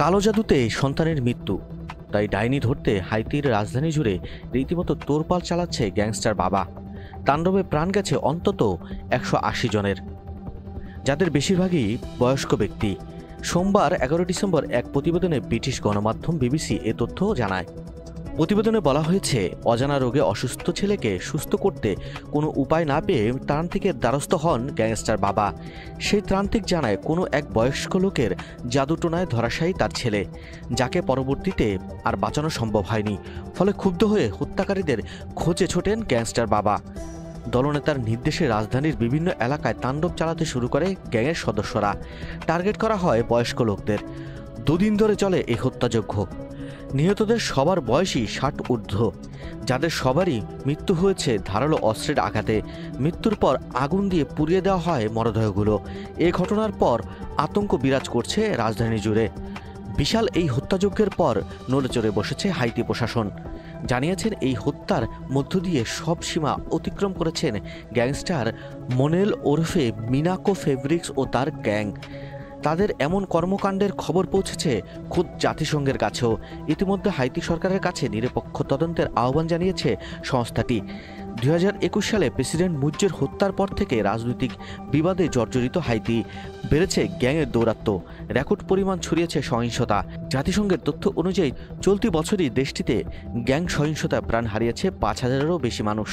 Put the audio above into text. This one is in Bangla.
কালো জাদুতে সন্তানের মৃত্যু, তাই ডাইনি ধরতে হাইতির রাজধানী জুড়ে রীতিমতো তোড়পাল চালাচ্ছে গ্যাংস্টার বাবা। তাণ্ডবে প্রাণ গেছে অন্তত 180 জনের, যাদের বেশিরভাগই বয়স্ক ব্যক্তি। সোমবার 11 ডিসেম্বর এক প্রতিবেদনে ব্রিটিশ গণমাধ্যম বিবিসি এ তথ্য জানায়। প্রতিবেদনে বলা হয়েছে, অজানা রোগে অসুস্থ ছেলেকে সুস্থ করতে কোনো উপায় না পেয়ে ত্রান্তিকের দ্বারস্থ হন গ্যাংস্টার বাবা। সেই ত্রান্তিক জানায়, কোনো এক বয়স্ক লোকের জাদুটোনায় ধরাশায়ী তার ছেলে, যাকে পরবর্তীতে আর বাঁচানো সম্ভব হয়নি। ফলে ক্ষুব্ধ হয়ে হত্যাকারীদের খোঁজে ছোটেন গ্যাংস্টার বাবা। দলনেতার নির্দেশে রাজধানীর বিভিন্ন এলাকায় তাণ্ডব চালাতে শুরু করে গ্যাংয়ের সদস্যরা। টার্গেট করা হয় বয়স্ক লোকদের। দুদিন ধরে চলে এই হত্যাযজ্ঞ। নিহতদের সবার বয়সই 60 ঊর্ধ্ব, যাদের সবারই মৃত্যু হয়েছে ধারালো অস্ত্রের আঘাতে। মৃত্যুর পর আগুন দিয়ে পুড়িয়ে দেওয়া হয় মরদেহগুলো। এ ঘটনার পর আতঙ্ক বিরাজ করছে রাজধানী জুড়ে। বিশাল এই হত্যাযজ্ঞের পর নড়েচড়ে বসেছে হাইতি প্রশাসন। জানিয়েছেন, এই হত্যার মধ্য দিয়ে সব সীমা অতিক্রম করেছেন গ্যাংস্টার মোনেল ওরফে মিনাকো ফেব্রিক্স ও তার গ্যাং। তাদের এমন কর্মকাণ্ডের খবর পৌঁছেছে খোদ জাতিসংঘের কাছেও। ইতিমধ্যে হাইতি সরকারের কাছে নিরপেক্ষ তদন্তের আহ্বান জানিয়েছে সংস্থাটি। 2021 সালে প্রেসিডেন্ট মুজ্জের হত্যার পর থেকে রাজনৈতিক বিবাদে জর্জরিত হাইতি। বেড়েছে গ্যাংয়ের দৌরাত্ম্য, রেকর্ড পরিমাণ ছড়িয়েছে সহিংসতা। জাতিসংঘের তথ্য অনুযায়ী চলতি বছরই দেশটিতে গ্যাং সহিংসতায় প্রাণ হারিয়েছে 5000-এরও বেশি মানুষ।